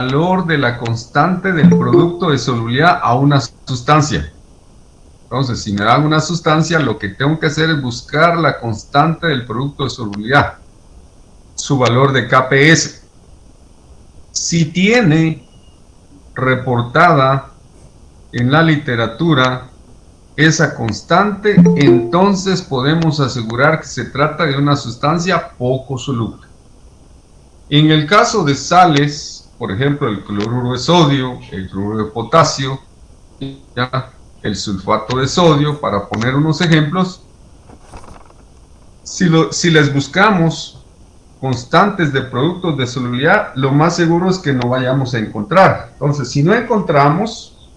valor de la constante del producto de solubilidad a una sustancia. Entonces, si me dan una sustancia, lo que tengo que hacer es buscar la constante del producto de solubilidad, su valor de KPS. Si tiene reportada en la literatura esa constante, entonces podemos asegurar que se trata de una sustancia poco soluble. En el caso de sales, por ejemplo, el cloruro de sodio, el cloruro de potasio, ¿ya? El sulfato de sodio, para poner unos ejemplos, si les buscamos constantes de productos de solubilidad, lo más seguro es que no vayamos a encontrar. Entonces, si no encontramos,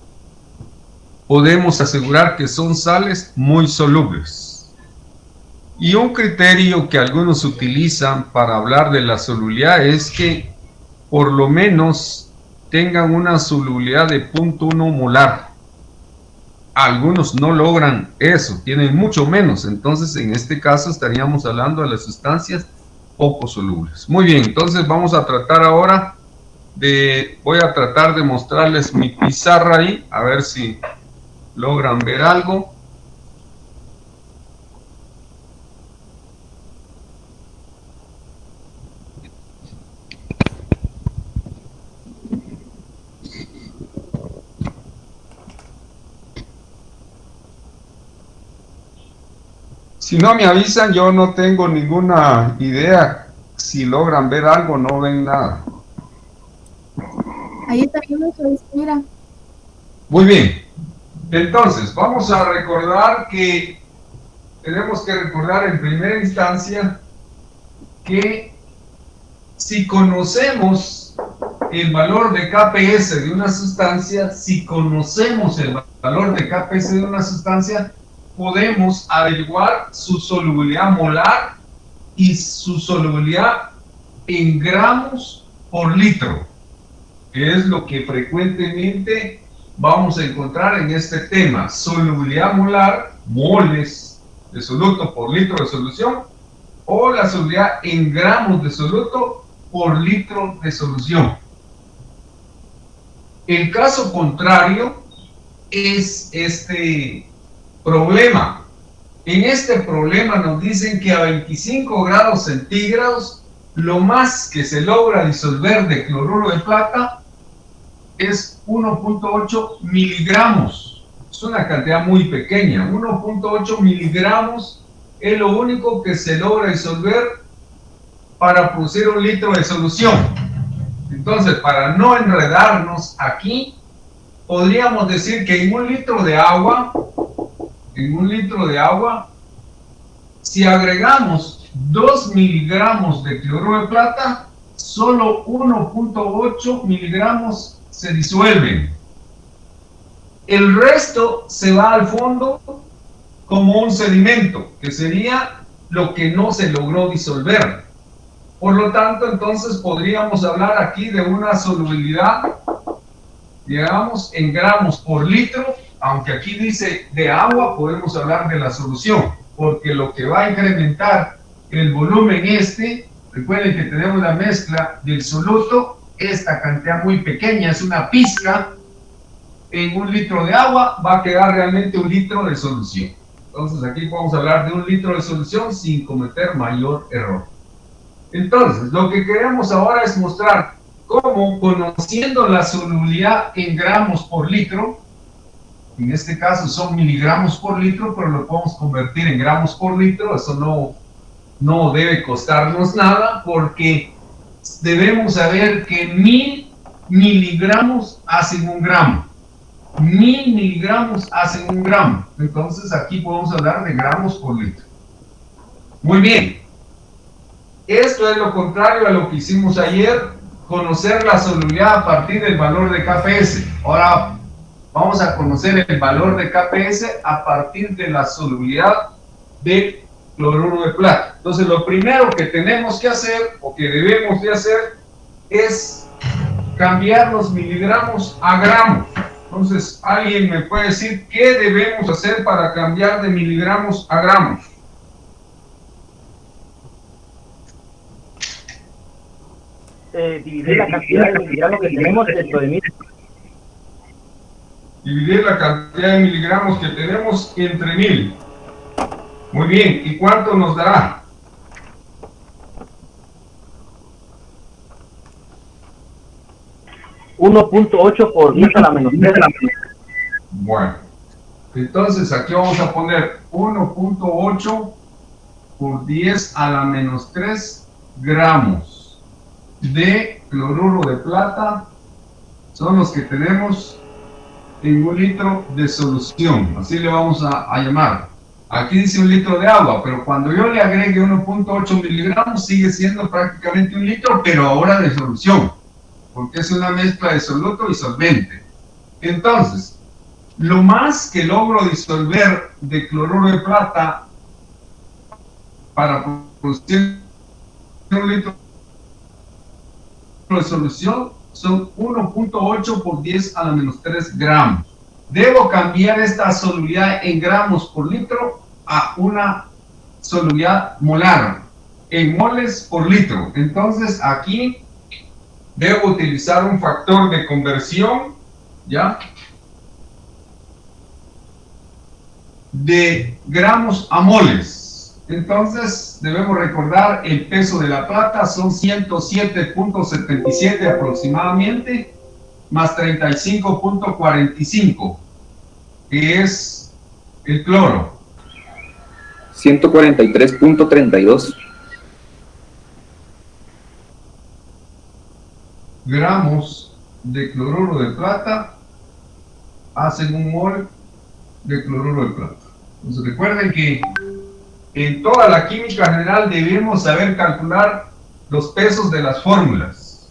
podemos asegurar que son sales muy solubles. Y un criterio que algunos utilizan para hablar de la solubilidad es que por lo menos tengan una solubilidad de 0.1 molar. Algunos no logran eso, tienen mucho menos. Entonces, en este caso estaríamos hablando de las sustancias poco solubles. Muy bien, entonces vamos a tratar ahora voy a tratar de mostrarles mi pizarra ahí, a ver si logran ver algo. Si no me avisan, yo no tengo ninguna idea. Si logran ver algo, no ven nada. Ahí está bien, mira. Muy bien. Entonces, vamos a recordar que tenemos que recordar en primera instancia que si conocemos el valor de KPS de una sustancia, si conocemos el valor de KPS de una sustancia, podemos averiguar su solubilidad molar y su solubilidad en gramos por litro, que es lo que frecuentemente vamos a encontrar en este tema. Solubilidad molar, moles de soluto por litro de solución, o la solubilidad en gramos de soluto por litro de solución. El caso contrario es este problema. En este problema nos dicen que a 25 grados centígrados lo más que se logra disolver de cloruro de plata es 1.8 miligramos. Es una cantidad muy pequeña. 1.8 miligramos es lo único que se logra disolver para producir un litro de solución. Entonces, para no enredarnos aquí, podríamos decir que en un litro de agua, si agregamos 2 miligramos de cloruro de plata, solo 1.8 miligramos se disuelven. El resto se va al fondo como un sedimento, que sería lo que no se logró disolver. Por lo tanto, entonces podríamos hablar aquí de una solubilidad, digamos, en gramos por litro, aunque aquí dice de agua, podemos hablar de la solución, porque lo que va a incrementar el volumen recuerden que tenemos la mezcla del soluto, esta cantidad muy pequeña, es una pizca, en un litro de agua va a quedar realmente un litro de solución. Entonces aquí podemos hablar de un litro de solución sin cometer mayor error. Entonces, lo que queremos ahora es mostrar cómo, conociendo la solubilidad en gramos por litro, en este caso son miligramos por litro, pero lo podemos convertir en gramos por litro, eso no debe costarnos nada, porque debemos saber que 1000 miligramos hacen un gramo. 1000 miligramos hacen un gramo. Entonces aquí podemos hablar de gramos por litro. Muy bien. Esto es lo contrario a lo que hicimos ayer, conocer la solubilidad a partir del valor de KPS. Ahora vamos a conocer el valor de KPS a partir de la solubilidad de cloruro de plata. Entonces, lo primero que tenemos que hacer, o que debemos de hacer, es cambiar los miligramos a gramos. Entonces, ¿alguien me puede decir qué debemos hacer para cambiar de miligramos a gramos? dividir la cantidad de miligramos que tenemos dentro de 1000. Dividir la cantidad de miligramos que tenemos entre 1000. Muy bien, ¿y cuánto nos dará? (1.8 por 10 a la menos 3). Bueno, entonces aquí vamos a poner 1.8 por 10 a la menos 3 gramos de cloruro de plata. Son los que tenemos en 1 litro de solución, así le vamos a llamar. Aquí dice 1 litro de agua, pero cuando yo le agregue 1.8 miligramos sigue siendo prácticamente 1 litro, pero ahora de solución, porque es una mezcla de soluto y solvente. Entonces, lo más que logro disolver de cloruro de plata para producir 1 litro de solución son 1.8 por 10 a la menos 3 gramos. Debo cambiar esta solubilidad en gramos por litro a una solubilidad molar, en moles por litro. Entonces aquí debo utilizar un factor de conversión, ¿ya?, de gramos a moles. Entonces debemos recordar el peso de la plata, son 107.77 aproximadamente, más 35.45, que es el cloro. 143.32 gramos de cloruro de plata hacen 1 mol de cloruro de plata. Entonces recuerden que en toda la química general debemos saber calcular los pesos de las fórmulas,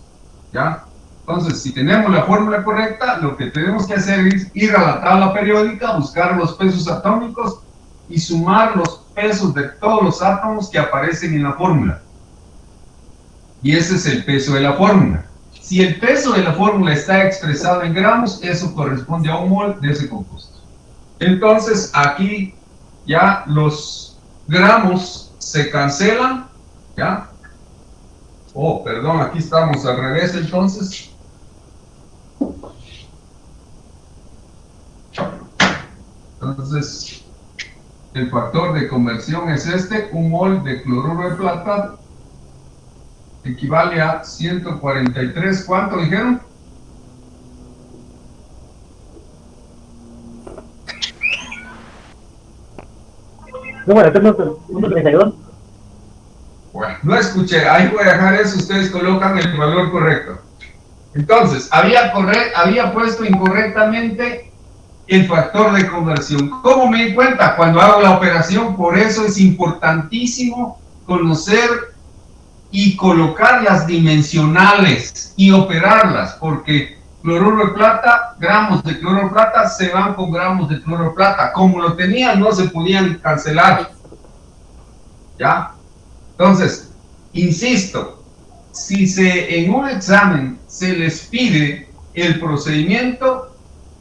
¿ya? Entonces, si tenemos la fórmula correcta, lo que tenemos que hacer es ir a la tabla periódica, buscar los pesos atómicos y sumar los pesos de todos los átomos que aparecen en la fórmula. Y ese es el peso de la fórmula. Si el peso de la fórmula está expresado en gramos, eso corresponde a 1 mol de ese compuesto. Entonces, aquí ya los gramos se cancelan, ¿ya? Oh, perdón, aquí estamos al revés, entonces. Entonces, el factor de conversión es este: 1 mol de cloruro de plata equivale a 143, ¿cuánto dijeron? Número 132. Bueno, no escuché, ahí voy a dejar eso, ustedes colocan el valor correcto. Entonces, había puesto incorrectamente el factor de conversión. ¿Cómo me di cuenta? Cuando hago la operación. Por eso es importantísimo conocer y colocar las dimensionales y operarlas, porque cloruro de plata, gramos de cloruro de plata se van con gramos de cloruro de plata. Como lo tenían, no se podían cancelar, ¿ya? Entonces, insisto, si en un examen se les pide el procedimiento,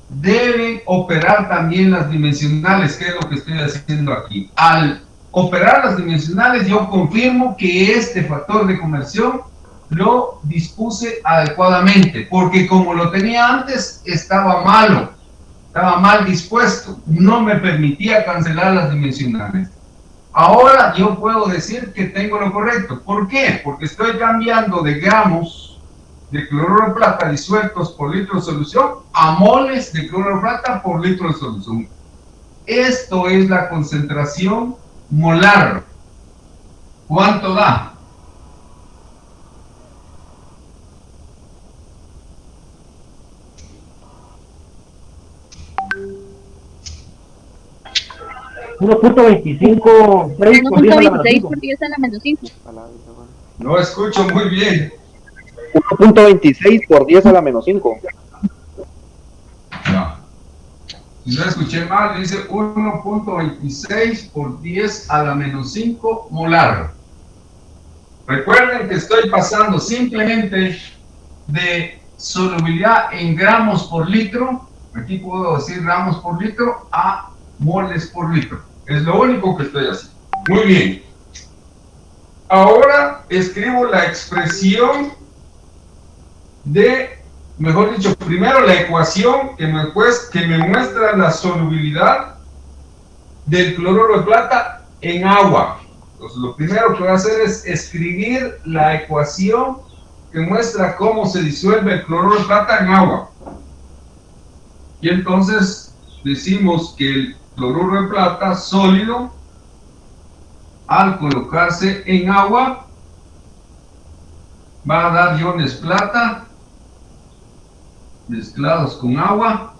deben operar también las dimensionales, que es lo que estoy haciendo aquí. Al operar las dimensionales, yo confirmo que este factor de conversión lo dispuse adecuadamente, porque como lo tenía antes, estaba malo, estaba mal dispuesto, no me permitía cancelar las dimensionales. Ahora yo puedo decir que tengo lo correcto. ¿Por qué? Porque estoy cambiando de gramos de cloruro de plata disueltos por litro de solución a moles de cloruro de plata por litro de solución. Esto es la concentración molar. ¿Cuánto da? (1.25 por 10 a la menos 5). 1.26 por 10 a la menos 5. No escucho muy bien. 1.26 por 10 a la menos 5. No. Si no escuché mal, dice 1.26 por 10 a la menos 5 molar. Recuerden que estoy pasando simplemente de solubilidad en gramos por litro, aquí puedo decir gramos por litro, a moles por litro. Es lo único que estoy haciendo. Muy bien. Ahora escribo la expresión mejor dicho, primero la ecuación que me muestra la solubilidad del cloruro de plata en agua. Entonces, lo primero que voy a hacer es escribir la ecuación que muestra cómo se disuelve el cloruro de plata en agua. Y entonces decimos que el cloruro de plata sólido, al colocarse en agua, va a dar iones plata mezclados con agua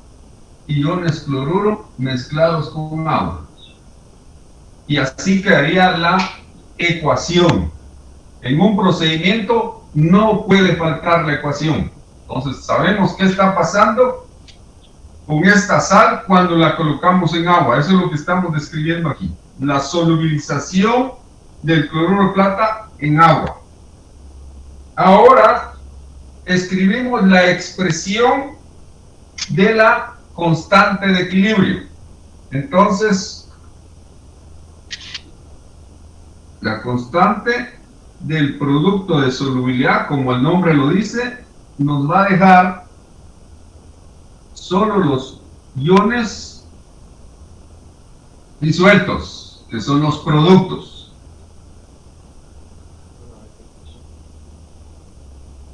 y iones cloruro mezclados con agua. Y así quedaría la ecuación. En un procedimiento no puede faltar la ecuación. Entonces sabemos qué está pasando con esta sal cuando la colocamos en agua. Eso es lo que estamos describiendo aquí. La solubilización del cloruro de plata en agua. Ahora escribimos la expresión de la constante de equilibrio. Entonces, la constante del producto de solubilidad, como el nombre lo dice, nos va a dejar solo los iones disueltos, que son los productos.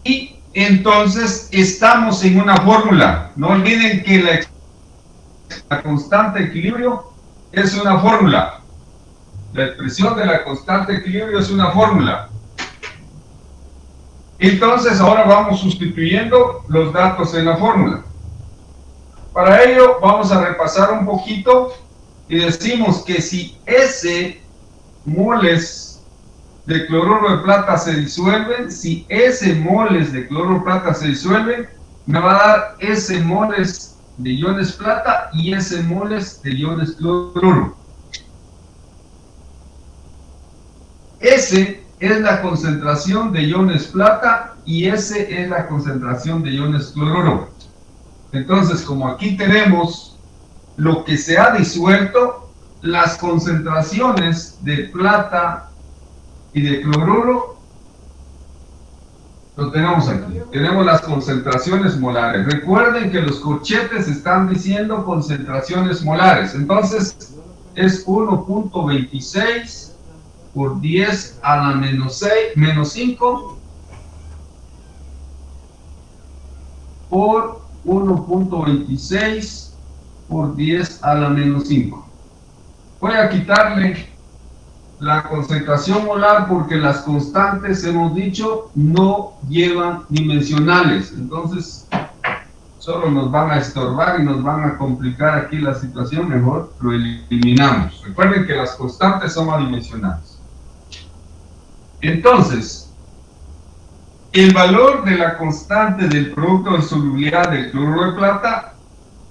Y entonces estamos en una fórmula. No olviden que la constante de equilibrio es una fórmula. La expresión de la constante de equilibrio es una fórmula. Entonces ahora vamos sustituyendo los datos en la fórmula. Para ello vamos a repasar un poquito y decimos que si S moles de cloruro de plata se disuelven, si S moles de cloruro de plata se disuelven, me va a dar S moles de iones plata y S moles de iones cloruro. S es la concentración de iones plata y S es la concentración de iones cloruro. Entonces, como aquí tenemos lo que se ha disuelto, las concentraciones de plata y de cloruro, lo tenemos aquí. Tenemos las concentraciones molares. Recuerden que los corchetes están diciendo concentraciones molares. Entonces, es 1.26 por 10 a la menos 5 por 1.26 por 10 a la menos 5. Voy a quitarle la concentración molar porque las constantes, hemos dicho, no llevan dimensionales. Entonces, solo nos van a estorbar y nos van a complicar aquí la situación. Mejor lo eliminamos. Recuerden que las constantes son adimensionales. Entonces, el valor de la constante del producto de solubilidad del cloruro de plata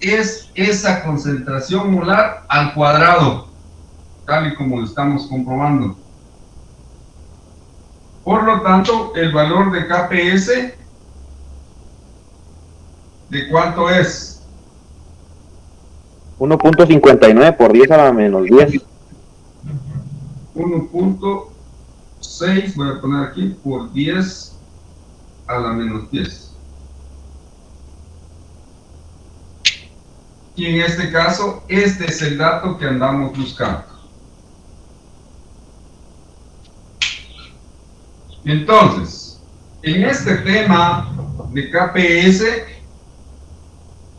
es esa concentración molar al cuadrado, tal y como lo estamos comprobando. Por lo tanto, el valor de KPS, ¿de cuánto es? 1.59 por 10 a la menos 10. 1.6, voy a poner aquí, por 10 a la menos 10. Y en este caso, este es el dato que andamos buscando. Entonces, en este tema de KPS,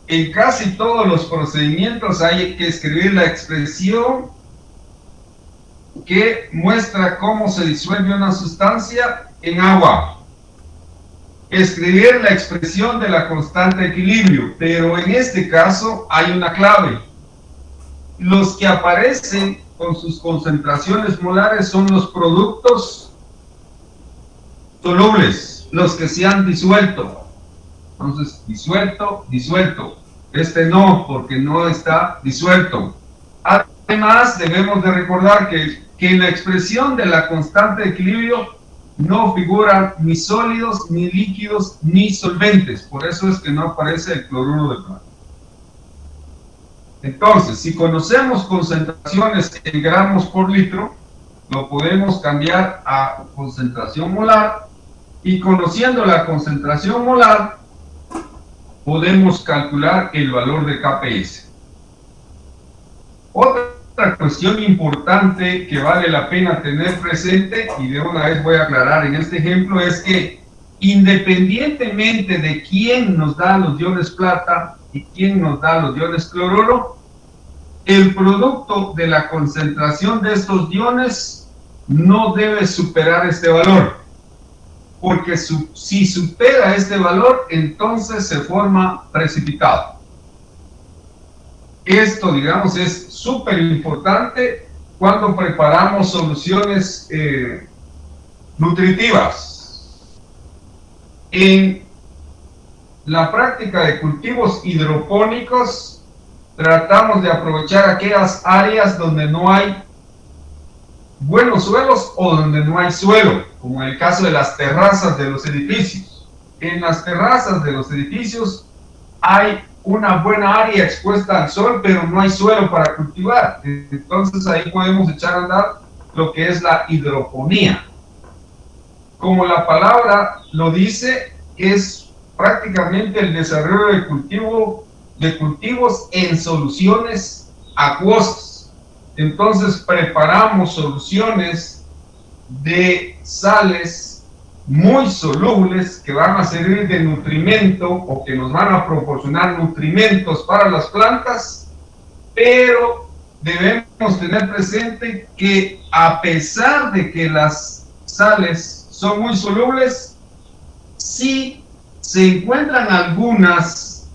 en casi todos los procedimientos hay que escribir la expresión que muestra cómo se disuelve una sustancia en agua. Escribir la expresión de la constante de equilibrio, pero en este caso hay una clave. Los que aparecen con sus concentraciones molares son los productos solubles, los que se han disuelto. Entonces, disuelto, disuelto. Este no, porque no está disuelto. Además, debemos de recordar que en la expresión de la constante de equilibrio no figuran ni sólidos, ni líquidos, ni solventes. Por eso es que no aparece el cloruro de plata. Entonces, si conocemos concentraciones en gramos por litro, lo podemos cambiar a concentración molar Y conociendo la concentración molar, podemos calcular el valor de KPS. Otra cuestión importante que vale la pena tener presente, y de una vez voy a aclarar en este ejemplo, es que independientemente de quién nos da los iones plata y quién nos da los iones cloruro, el producto de la concentración de estos iones no debe superar este valor, porque si supera este valor, entonces se forma precipitado. Esto, digamos, es súper importante cuando preparamos soluciones nutritivas. En la práctica de cultivos hidropónicos, tratamos de aprovechar aquellas áreas donde no hay buenos suelos o donde no hay suelo, como en el caso de las terrazas de los edificios. En las terrazas de los edificios hay una buena área expuesta al sol, pero no hay suelo para cultivar. Entonces ahí podemos echar a andar lo que es la hidroponía. Como la palabra lo dice, es prácticamente el desarrollo de cultivos en soluciones acuosas. Entonces preparamos soluciones de sales muy solubles que van a servir de nutrimento o que nos van a proporcionar nutrimentos para las plantas, pero debemos tener presente que a pesar de que las sales son muy solubles, sí se encuentran algunas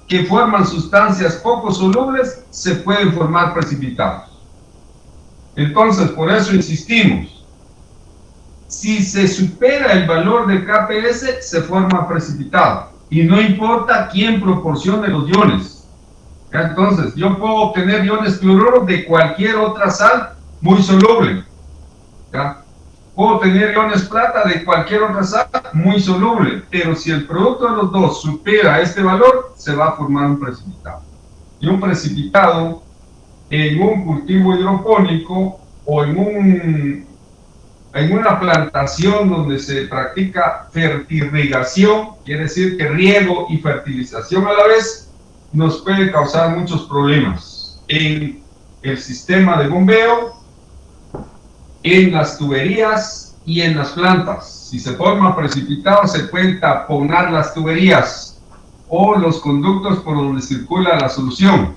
que forman sustancias poco solubles, se pueden formar precipitados. Entonces, por eso insistimos, si se supera el valor de KPS, se forma precipitado, y no importa quién proporcione los iones. Entonces, yo puedo obtener iones cloruro de cualquier otra sal muy soluble, ¿ya? Puedo tener iones plata de cualquier otra sal muy soluble, pero si el producto de los dos supera este valor, se va a formar un precipitado. Y un precipitado en un cultivo hidropónico o en una plantación donde se practica fertirrigación, quiere decir que riego y fertilización a la vez, nos puede causar muchos problemas en el sistema de bombeo, en las tuberías y en las plantas. Si se forma precipitado, se pueden taponar las tuberías o los conductos por donde circula la solución.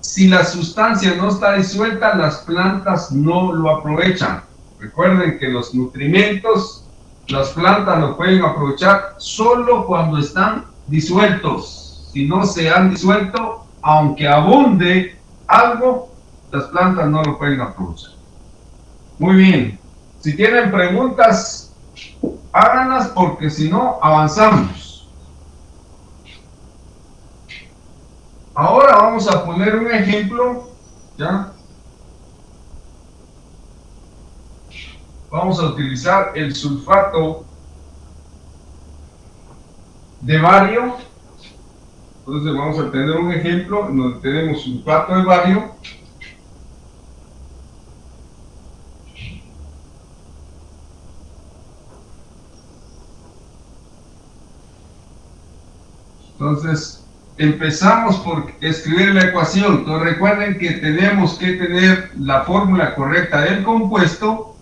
Si la sustancia no está disuelta, las plantas no lo aprovechan. Recuerden que los nutrimentos, las plantas lo pueden aprovechar solo cuando están disueltos. Si no se han disuelto, aunque abunde algo, las plantas no lo pueden aprovechar. Muy bien, si tienen preguntas, háganlas, porque si no, avanzamos. Ahora vamos a poner un ejemplo, ¿ya? Vamos a utilizar el sulfato de bario. Entonces vamos a tener un ejemplo donde tenemos sulfato de bario. Entonces, empezamos por escribir la ecuación. Entonces, recuerden que tenemos que tener la fórmula correcta del compuesto.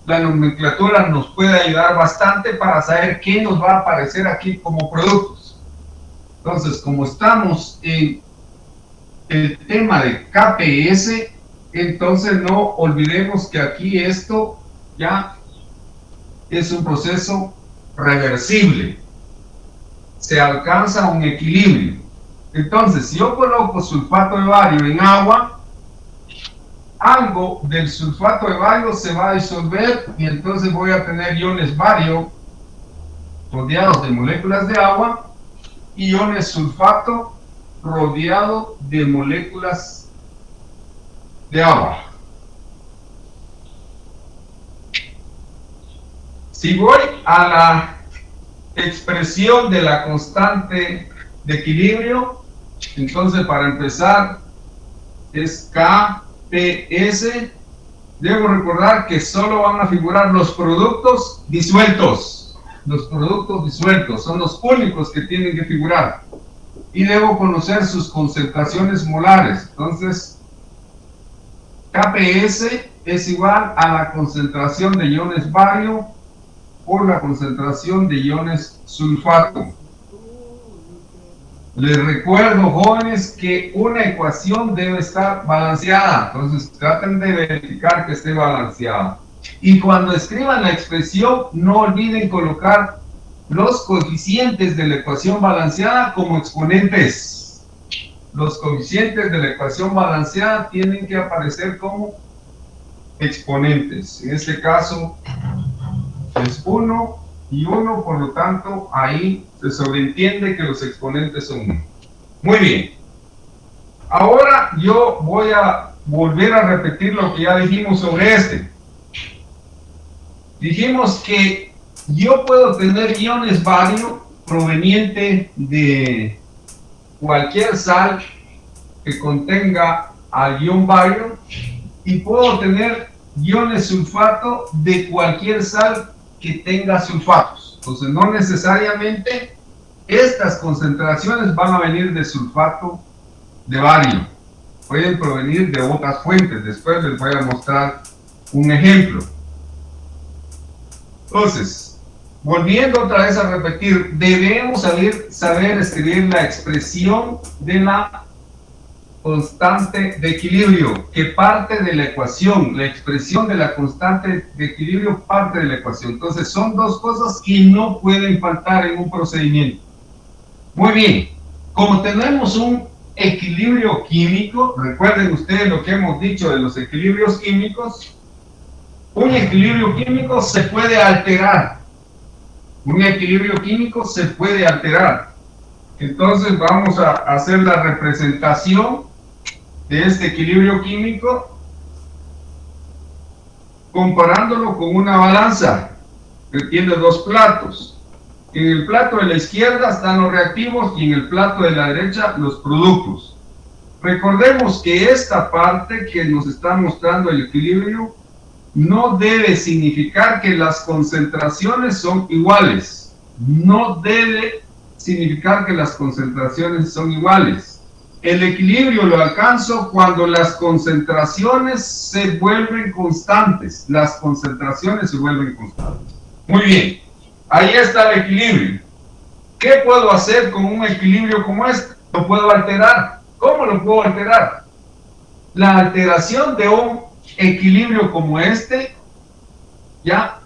La nomenclatura nos puede ayudar bastante para saber qué nos va a aparecer aquí como productos. Entonces, como estamos en el tema de KPS, entonces no olvidemos que aquí esto ya es un proceso reversible. Se alcanza un equilibrio. Entonces, si yo coloco sulfato de bario en agua, algo del sulfato de bario se va a disolver y entonces voy a tener iones bario rodeados de moléculas de agua y iones sulfato rodeado de moléculas de agua. Si voy a la expresión de la constante de equilibrio, entonces para empezar es KPS. Debo recordar que solo van a figurar los productos disueltos, los productos disueltos, son los únicos que tienen que figurar. Y debo conocer sus concentraciones molares. Entonces, KPS es igual a la concentración de iones bario por la concentración de iones sulfato. Les recuerdo, jóvenes, que una ecuación debe estar balanceada. Entonces, traten de verificar que esté balanceada. Y cuando escriban la expresión, no olviden colocar los coeficientes de la ecuación balanceada como exponentes. Los coeficientes de la ecuación balanceada tienen que aparecer como exponentes. En este caso es 1 y 1, por lo tanto ahí se sobreentiende que los exponentes son 1. Muy bien. Ahora yo voy a volver a repetir lo que ya dijimos sobre este. Dijimos que yo puedo tener iones bario proveniente de cualquier sal que contenga al ion bario, y puedo tener iones sulfato de cualquier sal que tenga sulfatos. Entonces, no necesariamente estas concentraciones van a venir de sulfato de bario. Pueden provenir de otras fuentes. Después les voy a mostrar un ejemplo. Entonces, volviendo otra vez a repetir, debemos saber escribir la expresión de la constante de equilibrio, que parte de la ecuación. La expresión de la constante de equilibrio parte de la ecuación. Entonces, son dos cosas que no pueden faltar en un procedimiento. Muy bien, como tenemos un equilibrio químico, recuerden ustedes lo que hemos dicho de los equilibrios químicos. Un equilibrio químico se puede alterar. Un equilibrio químico se puede alterar. Entonces vamos a hacer la representación de este equilibrio químico comparándolo con una balanza que tiene dos platos. En el plato de la izquierda están los reactivos y en el plato de la derecha los productos. Recordemos que esta parte que nos está mostrando el equilibrio no debe significar que las concentraciones son iguales. No debe significar que las concentraciones son iguales. El equilibrio lo alcanzo cuando las concentraciones se vuelven constantes. Las concentraciones se vuelven constantes. Muy bien, ahí está el equilibrio. ¿Qué puedo hacer con un equilibrio como este? Lo puedo alterar. ¿Cómo lo puedo alterar? La alteración de un equilibrio como este, ya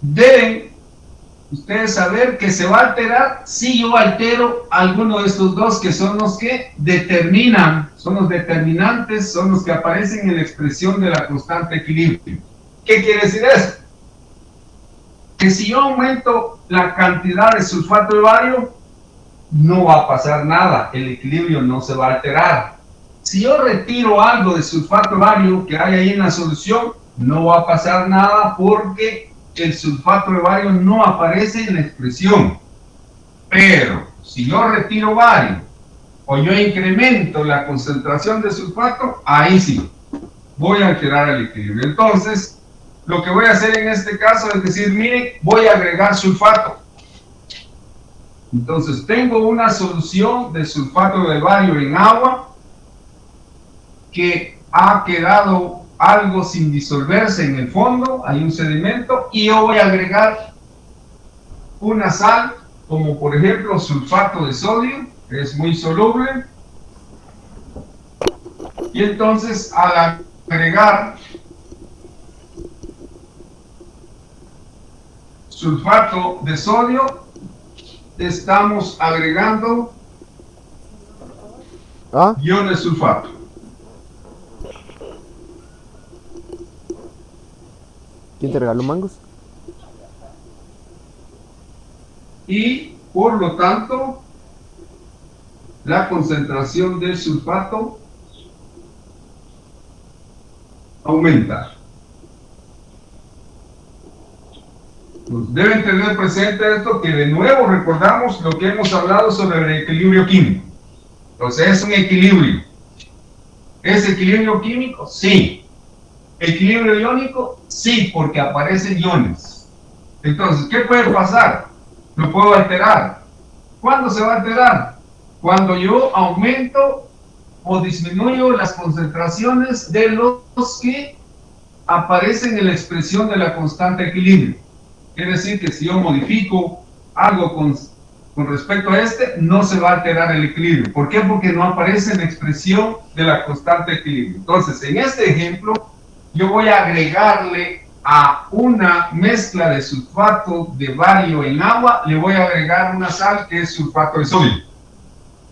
deben ustedes saber que se va a alterar si yo altero alguno de estos dos, que son los que determinan, son los determinantes, son los que aparecen en la expresión de la constante de equilibrio. ¿Qué quiere decir eso? Que si yo aumento la cantidad de sulfato de bario, no va a pasar nada, el equilibrio no se va a alterar. Si yo retiro algo de sulfato de bario que hay ahí en la solución, no va a pasar nada porque el sulfato de bario no aparece en la expresión. Pero si yo retiro bario o yo incremento la concentración de sulfato, ahí sí voy a alterar el equilibrio. Entonces, lo que voy a hacer en este caso es decir, miren, voy a agregar sulfato. Entonces, tengo una solución de sulfato de bario en agua que ha quedado algo sin disolverse en el fondo, hay un sedimento, y yo voy a agregar una sal, como por ejemplo sulfato de sodio, que es muy soluble, y entonces al agregar sulfato de sodio, estamos agregando iones sulfato. ¿Quién te regaló mangos? Y por lo tanto, la concentración del sulfato aumenta. Pues deben tener presente esto, que de nuevo recordamos lo que hemos hablado sobre el equilibrio químico. Entonces es un equilibrio. ¿Es equilibrio químico? Sí. ¿Equilibrio iónico? Sí, porque aparecen iones. Entonces, ¿qué puede pasar? Lo puedo alterar. ¿Cuándo se va a alterar? Cuando yo aumento o disminuyo las concentraciones de los que aparecen en la expresión de la constante equilibrio. Quiere decir que si yo modifico algo con respecto a no se va a alterar el equilibrio. ¿Por qué? Porque no aparece en la expresión de la constante equilibrio. Entonces, en este ejemplo, yo voy a agregarle a una mezcla de sulfato de bario en agua, le voy a agregar una sal que es sulfato de sodio.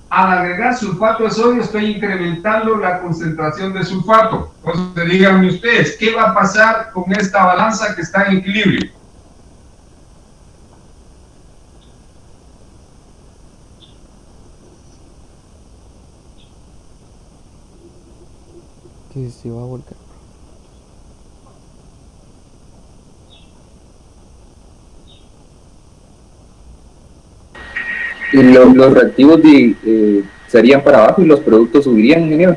Al agregar sulfato de sodio estoy incrementando la concentración de sulfato. Entonces, díganme ustedes, ¿qué va a pasar con esta balanza que está en equilibrio? Que se va a volcar. Y los reactivos serían para abajo y los productos subirían, ingeniero.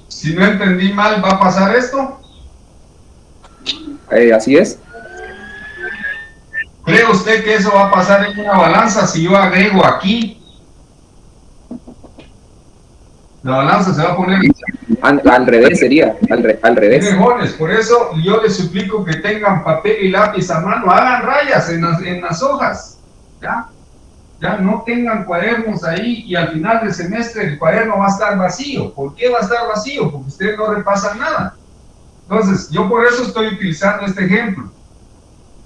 Si no entendí mal, ¿va a pasar esto? Así es. ¿Cree usted que eso va a pasar en una balanza si yo agrego aquí? La balanza se va a poner... Al revés sería, al revés. Mejores, por eso yo les suplico que tengan papel y lápiz a mano, hagan rayas en las hojas, ¿ya? Ya no tengan cuadernos ahí y al final del semestre el cuaderno va a estar vacío. ¿Por qué va a estar vacío? Porque ustedes no repasan nada. Entonces, yo por eso estoy utilizando este ejemplo.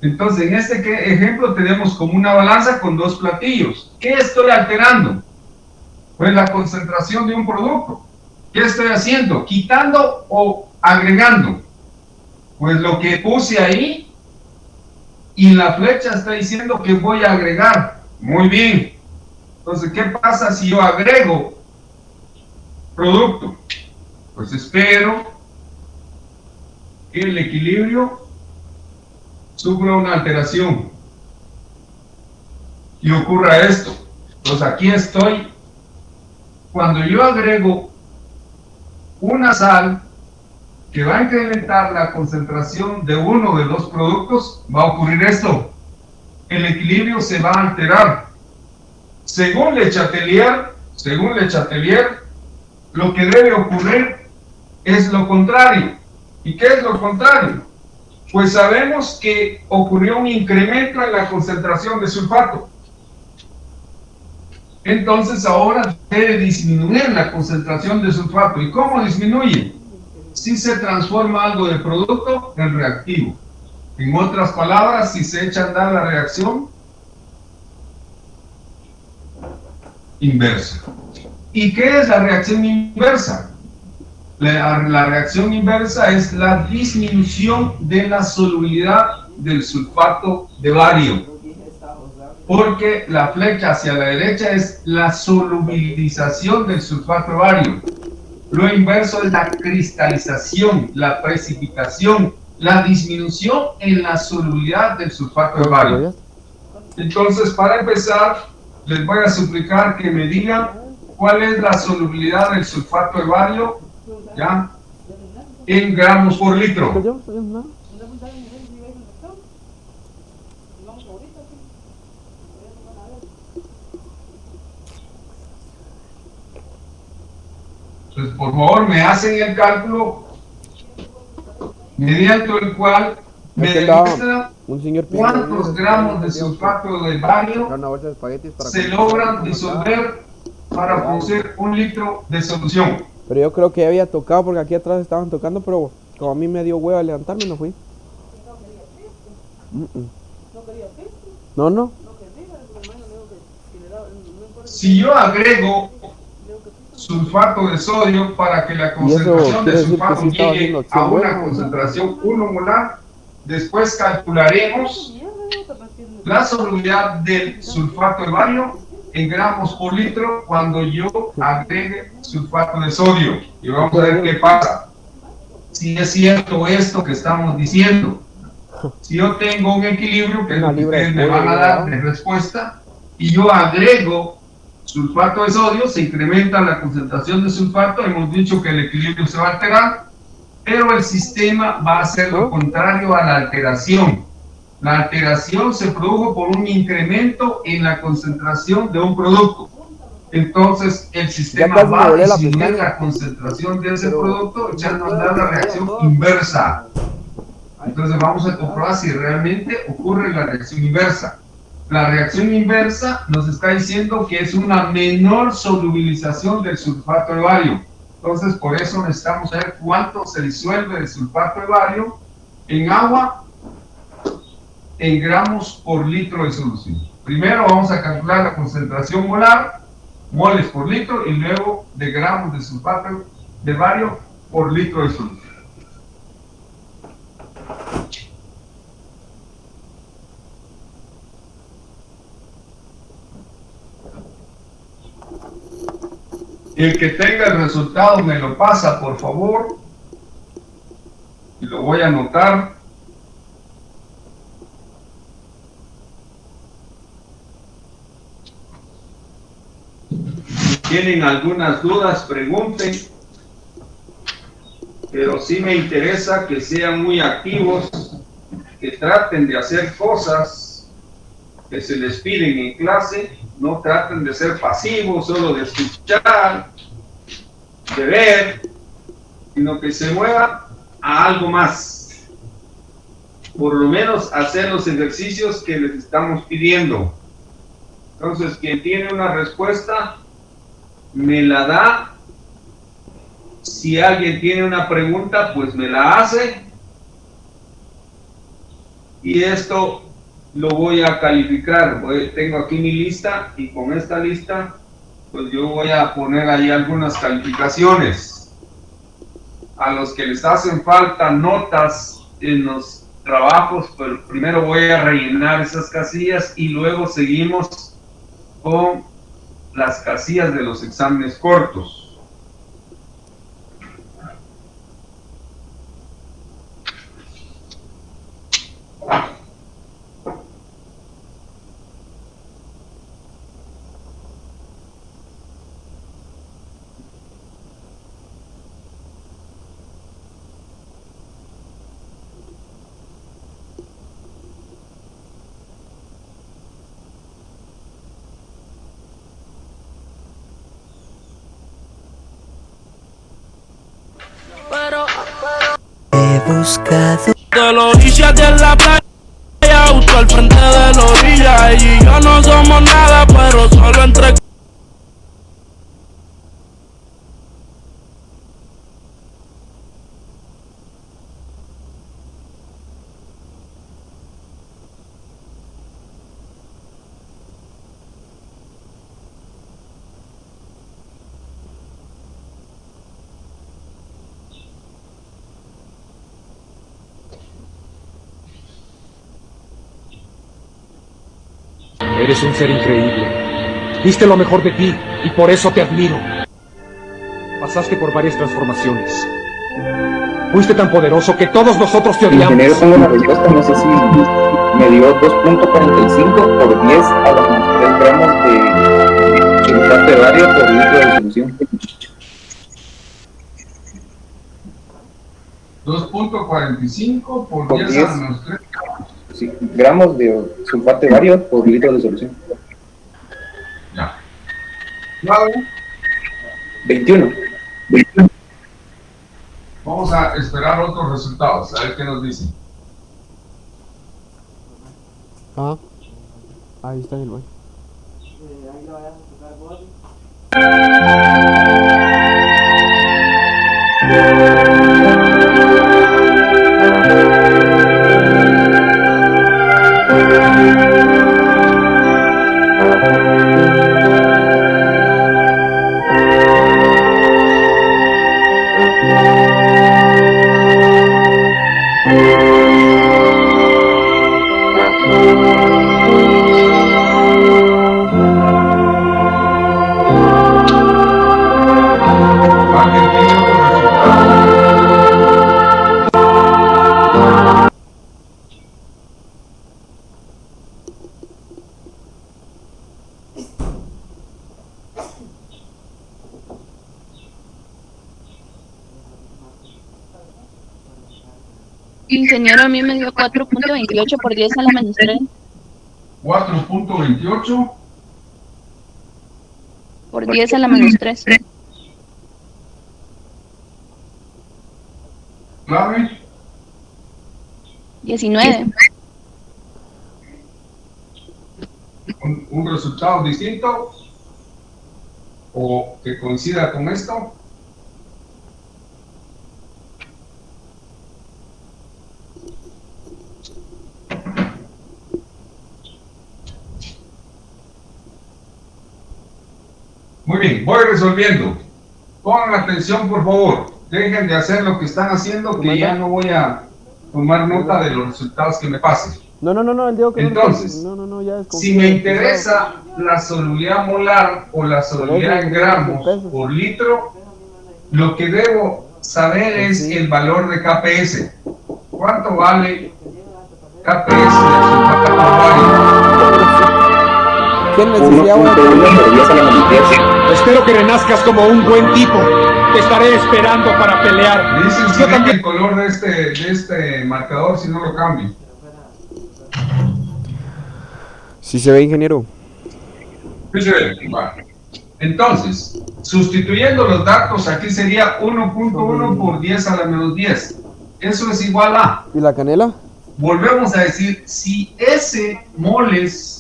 Entonces, en este ejemplo tenemos como una balanza con dos platillos. ¿Qué estoy alterando? Pues la concentración de un producto. ¿Qué estoy haciendo? ¿Quitando o agregando? Pues lo que puse ahí y la flecha está diciendo que voy a agregar. Muy bien. Entonces, ¿qué pasa si yo agrego producto? Pues espero que el equilibrio sufra una alteración y ocurra esto. Entonces, aquí estoy. Cuando yo agrego una sal que va a incrementar la concentración de uno de los productos, va a ocurrir esto. El equilibrio se va a alterar. Según Le Chatelier, lo que debe ocurrir es lo contrario. ¿Y qué es lo contrario? Pues sabemos que ocurrió un incremento en la concentración de sulfato. Entonces ahora debe disminuir la concentración de sulfato. ¿Y cómo disminuye? Si se transforma algo de producto en reactivo. En otras palabras, si se echa a andar la reacción inversa. ¿Y qué es la reacción inversa? La reacción inversa es la disminución de la solubilidad del sulfato de bario. Porque la flecha hacia la derecha es la solubilización del sulfato de bario. Lo inverso es la cristalización, la precipitación, la disminución en la solubilidad del sulfato de bario. Entonces, para empezar, les voy a suplicar que me digan cuál es la solubilidad del sulfato de bario, ¿ya?, en gramos por litro. Entonces, por favor, me hacen el cálculo mediante el cual me demuestra cuántos gramos de sulfato de bario se logran disolver para producir un litro de solución. Pero yo creo que ya había tocado porque aquí atrás estaban tocando, pero como a mí me dio huevo a levantarme, no fui. No. Si yo agrego sulfato de sodio para que la concentración de sulfato llegue a una concentración 1 molar, después calcularemos la solubilidad del sulfato de bario en gramos por litro cuando yo agregue sulfato de sodio. Y vamos a ver qué pasa. si es cierto esto que estamos diciendo. Si yo tengo un equilibrio, que es lo que ustedes me van a dar de respuesta, y yo agrego sulfato de sodio, se incrementa la concentración de sulfato, hemos dicho que el equilibrio se va a alterar, pero el sistema va a hacer lo contrario a la alteración. La alteración se produjo por un incremento en la concentración de un producto. Entonces el sistema va a disminuir la concentración de ese producto, echando a andar la reacción inversa. Entonces vamos a comprobar si realmente ocurre la reacción inversa. La reacción inversa nos está diciendo que es una menor solubilización del sulfato de bario. Entonces por eso necesitamos saber cuánto se disuelve de sulfato de bario en agua en gramos por litro de solución. Primero vamos a calcular la concentración molar, moles por litro, y luego de gramos de sulfato de bario por litro de solución. El que tenga el resultado me lo pasa, por favor, y lo voy a anotar. Si tienen algunas dudas, pregunten, pero sí me interesa que sean muy activos, que traten de hacer cosas que se les piden en clase, no traten de ser pasivos, solo de escuchar, de ver, sino que se muevan a algo más. Por lo menos hacer los ejercicios que les estamos pidiendo. Entonces, quien tiene una respuesta, me la da. Si alguien tiene una pregunta, pues me la hace. Y esto lo voy a calificar. Tengo aquí mi lista, y con esta lista pues yo voy a poner ahí algunas calificaciones. A los que les hacen falta notas en los trabajos, pues primero voy a rellenar esas casillas y luego seguimos con las casillas de los exámenes cortos. buscado. De los orillas de la playa, auto al frente de la orilla. Ella y yo no somos nada, pero solo entre... Eres un ser increíble. Diste lo mejor de ti y por eso te admiro. Pasaste por varias transformaciones. Fuiste tan poderoso que todos nosotros te odiamos. Ingeniero, tengo una respuesta, no sé si me dio 2.45 por 10 a los 3 gramos de sulfato de bario por litro de solución. 2.45 por 10 a menos 3 gramos. Sí, gramos de sulfato de bario por litro de solución. Ya. 21. Vamos a esperar otros resultados, a ver qué nos dicen. Ah, ahí está el güey. ¿Alguien tiene otro resultado? Ingeniero, a mí me dio 4.28 por 10 a la menos 3. 4.28 Por 10 a la menos 3. clave. 19. Un resultado distinto o que coincida con esto. Muy bien, voy resolviendo. Pongan atención, por favor. Dejen de hacer lo que están haciendo, que ya no voy a tomar nota de los resultados que me pasen. No, él dijo que entonces, no, ya es si me interesa la solubilidad molar o la solubilidad en gramos por litro, lo que debo saber es el valor de KPS. ¿Cuánto vale KPS del sulfato bárico? ¿Qué necesidad voy a tener? Espero que renazcas como un buen tipo. Te estaré esperando para pelear. Me dicen si cambia el color de este marcador, si no lo cambio. Sí se ve, ingeniero. Entonces, sustituyendo los datos, aquí sería 1.1 por 10 a la menos 10. Eso es igual a... ¿Y la canela? Volvemos a decir, si S moles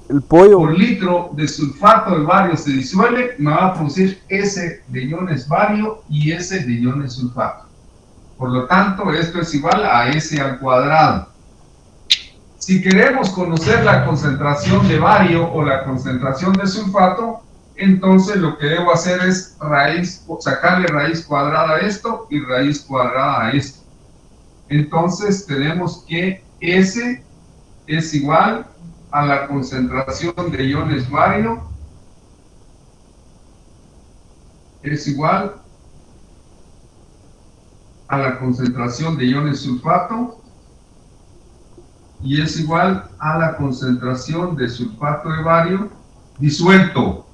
el pollo por litro de sulfato de bario se disuelve, me va a producir S de iones bario y S de iones sulfato. Por lo tanto, esto es igual a S al cuadrado. Si queremos conocer la concentración de bario o la concentración de sulfato, entonces lo que debo hacer es sacarle raíz cuadrada a esto y raíz cuadrada a esto. Entonces tenemos que S es igual a la concentración de iones bario, es igual a la concentración de iones sulfato, y es igual a la concentración de sulfato de bario disuelto.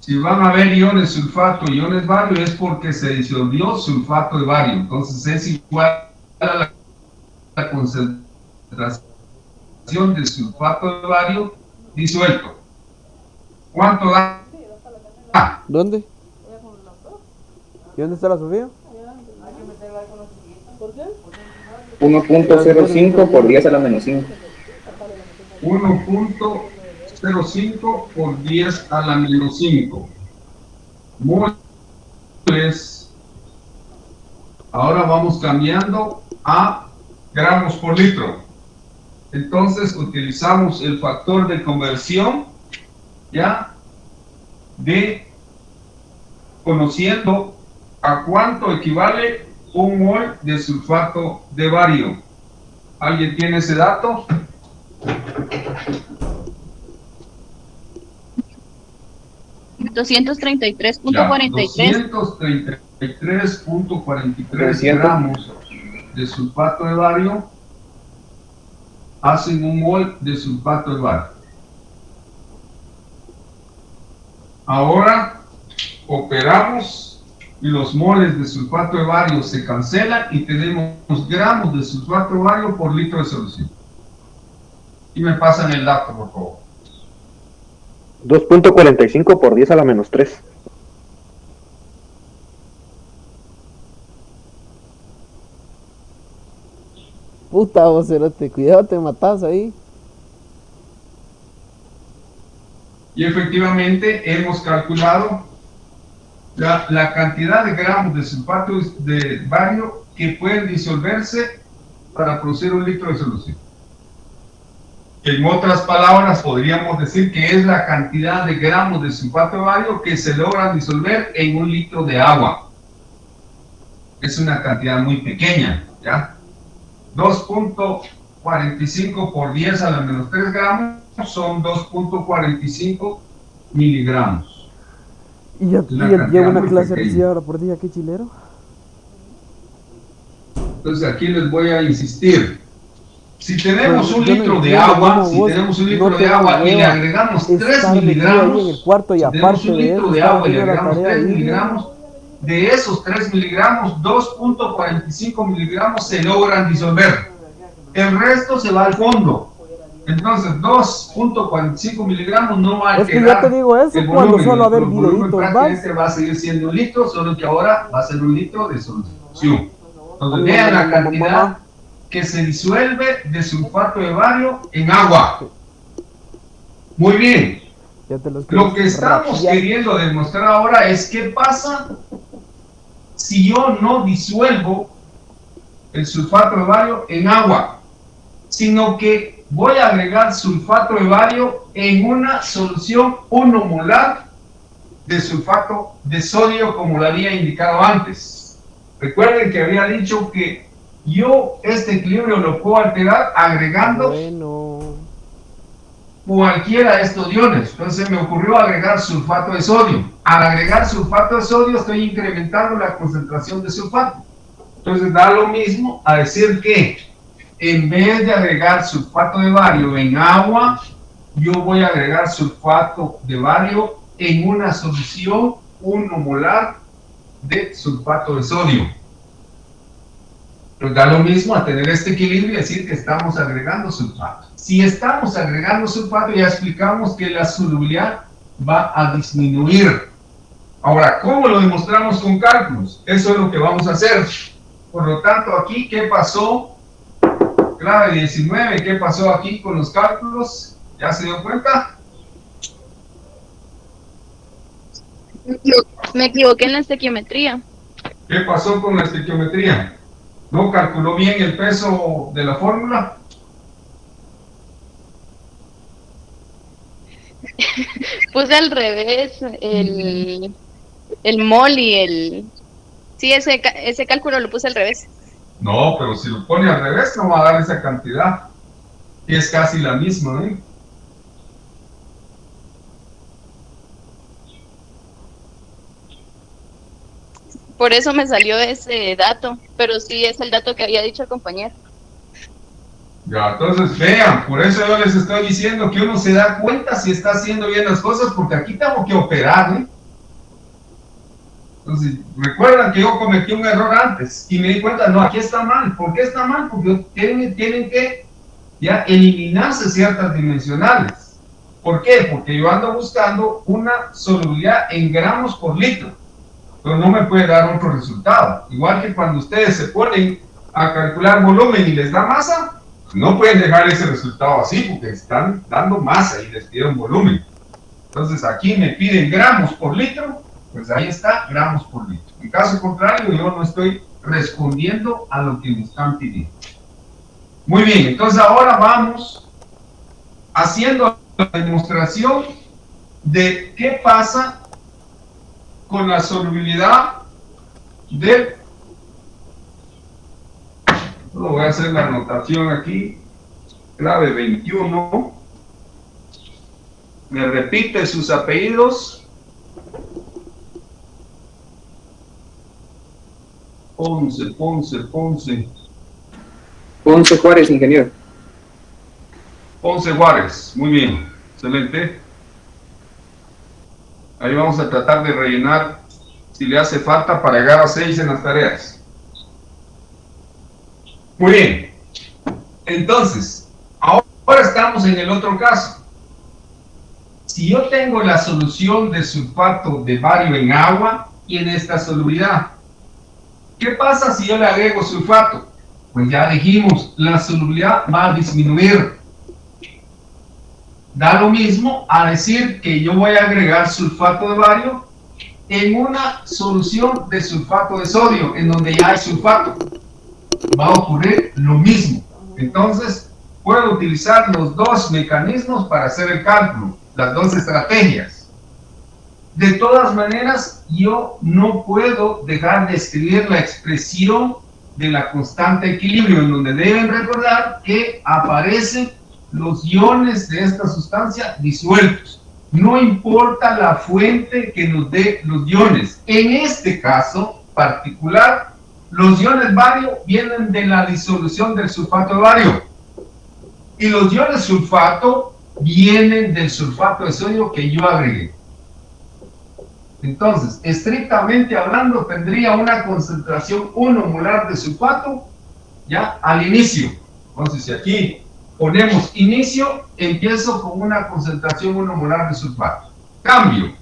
Si van a ver iones sulfato y iones bario es porque se disolvió sulfato de bario, entonces es igual a la concentración de sulfato de bario disuelto. ¿Cuánto da? ¿Dónde? ¿Y dónde está la Sofía? 1.05 por 10 a la menos 5. 1.05 por 10 a la menos 5 moles. Ahora vamos cambiando a gramos por litro. Entonces utilizamos el factor de conversión ya de conociendo a cuánto equivale un mol de sulfato de bario. ¿Alguien tiene ese dato? $233.43. 233.43 gramos de sulfato de bario hacen un mol de sulfato de bario. Ahora operamos y los moles de sulfato de bario se cancelan y tenemos gramos de sulfato de bario por litro de solución. Y me pasan el dato, por favor. 2.45 por 10 a la menos 3. Puta vocerote, cuidado, te matas ahí. Y efectivamente hemos calculado la cantidad de gramos de sulfato de bario que pueden disolverse para producir un litro de solución. En otras palabras, podríamos decir que es la cantidad de gramos de sulfato de bario que se logran disolver en un litro de agua. Es una cantidad muy pequeña, ¿ya? 2.45 por 10 a la menos 3 gramos son 2.45 miligramos. Y ya llevo una clase recibida ahora por día, qué chilero. Entonces aquí les voy a insistir. Si tenemos un litro de agua, y le agregamos 3 miligramos, en el cuarto y aparte de eso, de agua y le agregamos 3 miligramos, de esos 3 miligramos, 2.45 miligramos se logran disolver. El resto se va al fondo. Entonces, 2.45 miligramos no va a Es que alterar yo te digo eso el cuando volumen. solo a ver El volumen videitos más. prácticamente va a seguir siendo 1 litro, solo que ahora va a ser 1 litro de solución. Entonces, vean la cantidad que se disuelve de sulfato de bario en agua. Muy bien. Ya te los Lo que estamos rapear. queriendo demostrar ahora es qué pasa si yo no disuelvo el sulfato de bario en agua, sino que voy a agregar sulfato de bario en una solución 1 molar de sulfato de sodio, como lo había indicado antes. Recuerden que había dicho que yo este equilibrio lo puedo alterar agregando cualquiera de estos iones. Entonces me ocurrió agregar sulfato de sodio. Al agregar sulfato de sodio estoy incrementando la concentración de sulfato. Entonces da lo mismo a decir que en vez de agregar sulfato de bario en agua, yo voy a agregar sulfato de bario en una solución 1 molar de sulfato de sodio. Pero da lo mismo a tener este equilibrio y decir que estamos agregando sulfato. Si estamos agregando sulfato, ya explicamos que la solubilidad va a disminuir. Ahora, ¿cómo lo demostramos con cálculos? Eso es lo que vamos a hacer. Por lo tanto, aquí, ¿qué pasó? Clave 19, ¿qué pasó aquí con los cálculos? ¿Ya se dio cuenta? Me equivoqué en la estequiometría. ¿Qué pasó con la estequiometría? ¿No calculó bien el peso de la fórmula? Puse al revés el mol y el... Sí, ese cálculo lo puse al revés. No, pero si lo pone al revés no va a dar esa cantidad. Y es casi la misma, ¿eh? Por eso me salió ese dato, pero sí es el dato que había dicho el compañero. Ya, entonces vean, por eso yo les estoy diciendo que uno se da cuenta si está haciendo bien las cosas, porque aquí tengo que operar, ¿eh? Entonces, recuerdan que yo cometí un error antes y me di cuenta, no, aquí está mal. ¿Por qué está mal? Porque tienen que ya eliminarse ciertas dimensionales. ¿Por qué? Porque yo ando buscando una solubilidad en gramos por litro, pero no me puede dar otro resultado. Igual que cuando ustedes se ponen a calcular volumen y les da masa, no pueden dejar ese resultado así porque están dando masa y les piden volumen. Entonces aquí me piden gramos por litro, pues ahí está, gramos por litro. En caso contrario, yo no estoy respondiendo a lo que me están pidiendo. Muy bien, entonces ahora vamos haciendo la demostración de qué pasa con la solubilidad del... Solo voy a hacer la anotación aquí, clave 21. Me repite sus apellidos. Ponce Juárez, ingeniero. Ponce Juárez, muy bien, excelente. Ahí vamos a tratar de rellenar si le hace falta para llegar a 6 en las tareas. Muy bien, entonces, ahora estamos en el otro caso. Si yo tengo la solución de sulfato de bario en agua y en esta solubilidad, ¿qué pasa si yo le agrego sulfato? Pues ya dijimos, la solubilidad va a disminuir. Da lo mismo a decir que yo voy a agregar sulfato de bario en una solución de sulfato de sodio, en donde ya hay sulfato. Va a ocurrir lo mismo. Entonces, puedo utilizar los dos mecanismos para hacer el cálculo, las dos estrategias. De todas maneras, yo no puedo dejar de escribir la expresión de la constante de equilibrio, en donde deben recordar que aparecen los iones de esta sustancia disueltos. No importa la fuente que nos dé los iones. En este caso particular, los iones bario vienen de la disolución del sulfato de bario. Y los iones sulfato vienen del sulfato de sodio que yo agregué. Entonces, estrictamente hablando, tendría una concentración 1 molar de sulfato ya al inicio. Entonces, si aquí ponemos inicio, empiezo con una concentración 1 molar de sulfato. Cambio.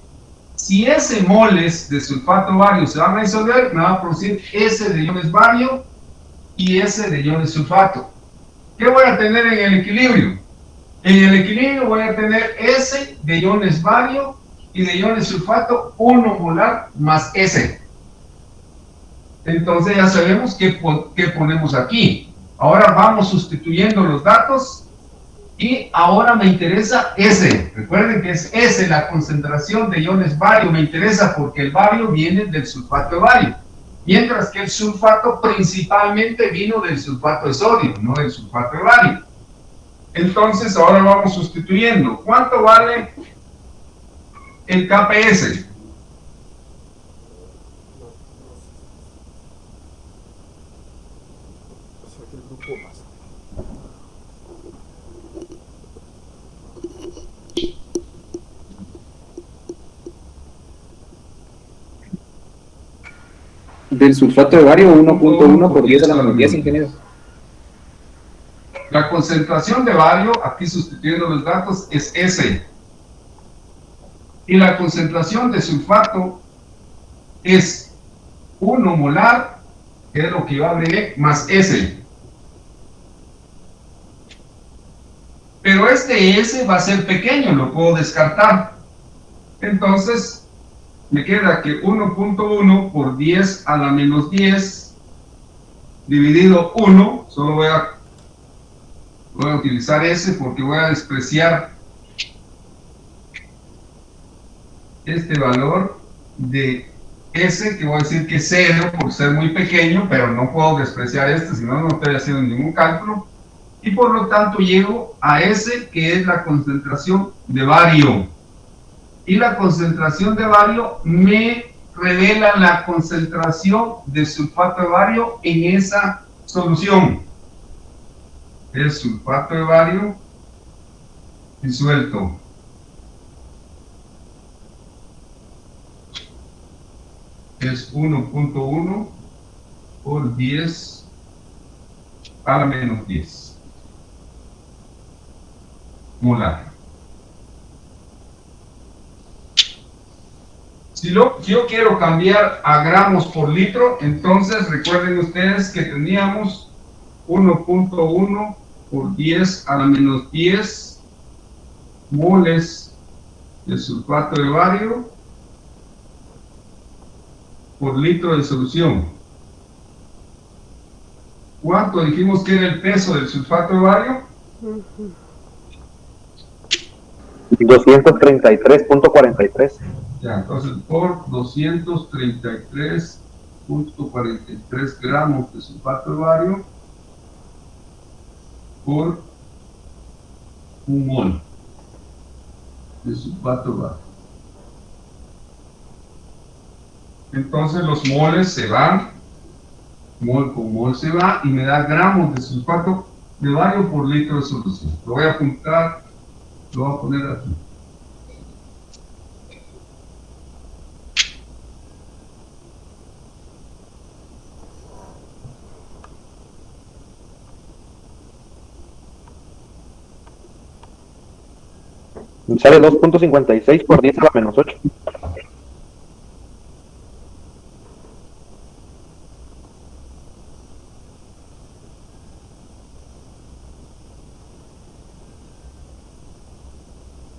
Si S moles de sulfato bario se van a disolver, me va a producir S de iones bario y S de iones sulfato. ¿Qué voy a tener en el equilibrio? En el equilibrio voy a tener S de iones bario y de iones sulfato 1 molar más S. Entonces ya sabemos qué ponemos aquí. Ahora vamos sustituyendo los datos y ahora me interesa S. Recuerden que es S la concentración de iones bario. Me interesa porque el bario viene del sulfato de bario, mientras que el sulfato principalmente vino del sulfato de sodio, no del sulfato de bario. Entonces ahora vamos sustituyendo. ¿Cuánto vale el KPS? Del sulfato de bario, 1.1 por 10 a la menos 10, ingeniero. La concentración de bario, aquí sustituyendo los datos, es S. Y la concentración de sulfato es 1 molar, que es lo que equivale a E, más S. Pero este S va a ser pequeño, lo puedo descartar. Entonces, me queda que 1.1 por 10 a la menos 10 dividido 1, solo voy a utilizar S porque voy a despreciar este valor de S, que voy a decir que es 0 por ser muy pequeño, pero no puedo despreciar este, si no, no estoy haciendo ningún cálculo, y por lo tanto llego a S, que es la concentración de bario. Y la concentración de bario me revela la concentración de sulfato de bario en esa solución. El sulfato de bario disuelto. Es 1.1 por 10 a la menos 10 molar. Si yo quiero cambiar a gramos por litro, entonces recuerden ustedes que teníamos 1.1 por 10 a la menos 10 moles de sulfato de bario por litro de solución. ¿Cuánto dijimos que era el peso del sulfato de bario? 233.43. Ya, entonces por 233.43 gramos de sulfato de bario por un mol de sulfato de bario. Entonces los moles se van, mol con mol se va y me da gramos de sulfato de bario por litro de solución. Lo voy a apuntar, lo voy a poner aquí. Sale 2.56 por 10 a la menos 8.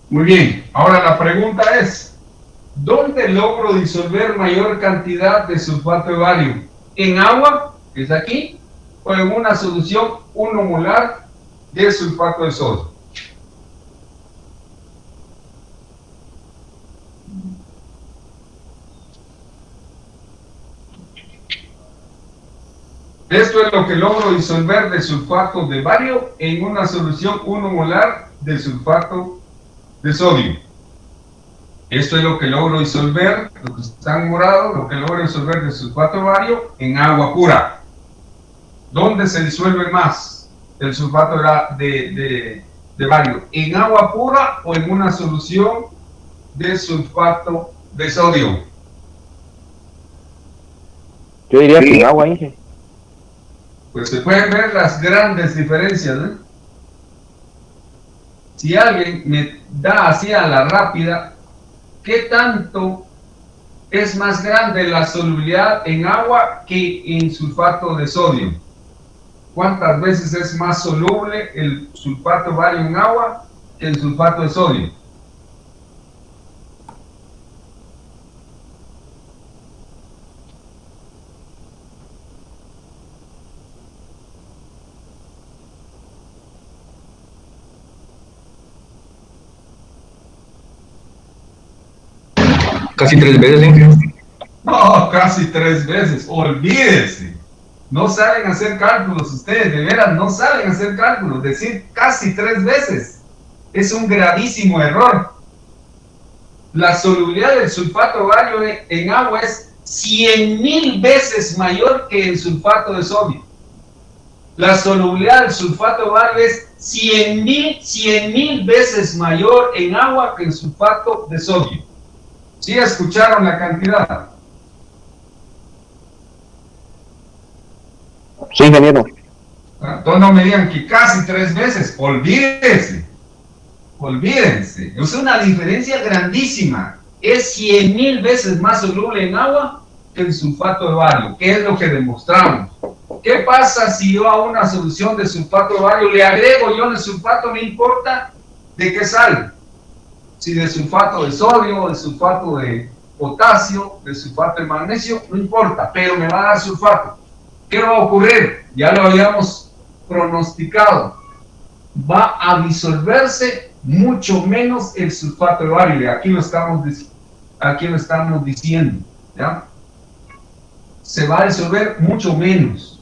Muy bien, ahora la pregunta es, ¿dónde logro disolver mayor cantidad de sulfato de bario? ¿En agua, que es aquí, o en una solución 1 molar de sulfato de sodio? Esto es lo que logro disolver de sulfato de bario en una solución 1 molar de sulfato de sodio. Esto es lo que logro disolver, lo que está en morado, lo que logro disolver de sulfato de bario en agua pura. ¿Dónde se disuelve más el sulfato de bario? ¿En agua pura o en una solución de sulfato de sodio? Yo diría sin agua, Inge. Pues se pueden ver las grandes diferencias, ¿eh? Si alguien me da así a la rápida, ¿qué tanto es más grande la solubilidad en agua que en sulfato de sodio? ¿Cuántas veces es más soluble el sulfato de bario en agua que el sulfato de sodio? Casi 3 veces, Inge. No, casi 3 veces, olvídese. No saben hacer cálculos ustedes, de veras, no saben hacer cálculos. Decir casi 3 veces es un gravísimo error. La solubilidad del sulfato de bario en agua es 100.000 veces mayor que el sulfato de sodio. La solubilidad del sulfato de bario es 100.000 veces mayor en agua que el sulfato de sodio. ¿Sí escucharon la cantidad? Sí, ingeniero. Entonces no me digan que casi 3 veces, olvídense, es una diferencia grandísima, es 100.000 veces más soluble en agua que el sulfato de bario, que es lo que demostramos. ¿Qué pasa si yo a una solución de sulfato de bario le agrego yo el sulfato, no importa de qué sal? Si de sulfato de sodio, de sulfato de potasio, de sulfato de magnesio, no importa, pero me va a dar sulfato. ¿Qué va a ocurrir? Ya lo habíamos pronosticado. Va a disolverse mucho menos el sulfato de bario. Aquí lo estamos diciendo, ¿ya? Se va a disolver mucho menos.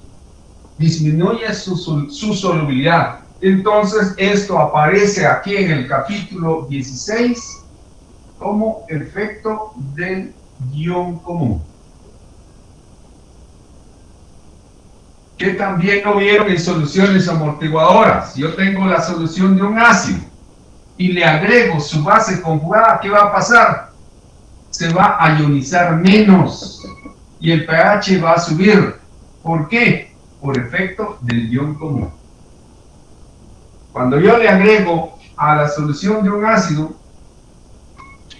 Disminuye su solubilidad. Entonces, esto aparece aquí en el capítulo 16 como efecto del ion común. Que también lo vieron en soluciones amortiguadoras. Yo tengo la solución de un ácido y le agrego su base conjugada, ¿qué va a pasar? Se va a ionizar menos y el pH va a subir. ¿Por qué? Por efecto del ion común. Cuando yo le agrego a la solución de un ácido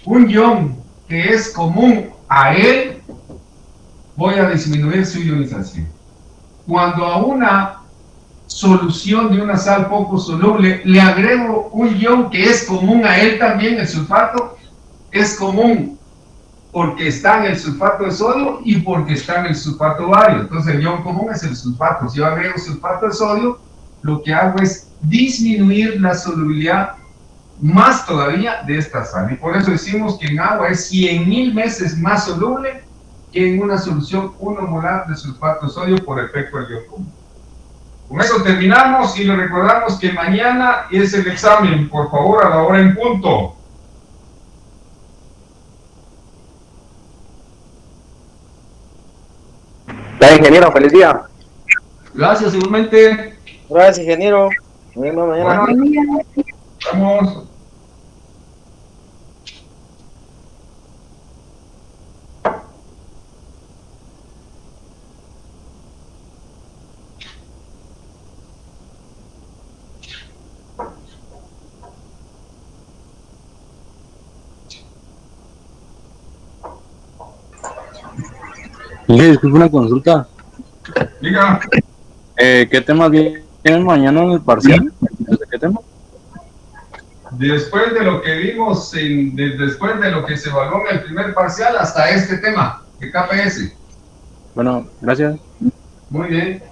un ion que es común a él, voy a disminuir su ionización. Cuando a una solución de una sal poco soluble le agrego un ion que es común a él también, el sulfato, es común porque está en el sulfato de sodio y porque está en el sulfato de bario. Entonces el ion común es el sulfato. Si yo agrego sulfato de sodio, lo que hago es disminuir la solubilidad más todavía de esta sal. Y por eso decimos que en agua es 100.000 veces más soluble que en una solución 1 molar de sulfato de sodio por efecto del ion común. Con eso terminamos y le recordamos que mañana es el examen, por favor, a la hora en punto. Ya, ingeniero, feliz día. Gracias, igualmente. Gracias, ingeniero. Nos vemos mañana. Bueno, vamos. Disculpe una consulta. Diga. ¿Qué temas tienen mañana en el parcial? ¿De qué tema? Después de lo que vimos, después de lo que se evaluó en el primer parcial, hasta este tema de KPS. Bueno, gracias. Muy bien.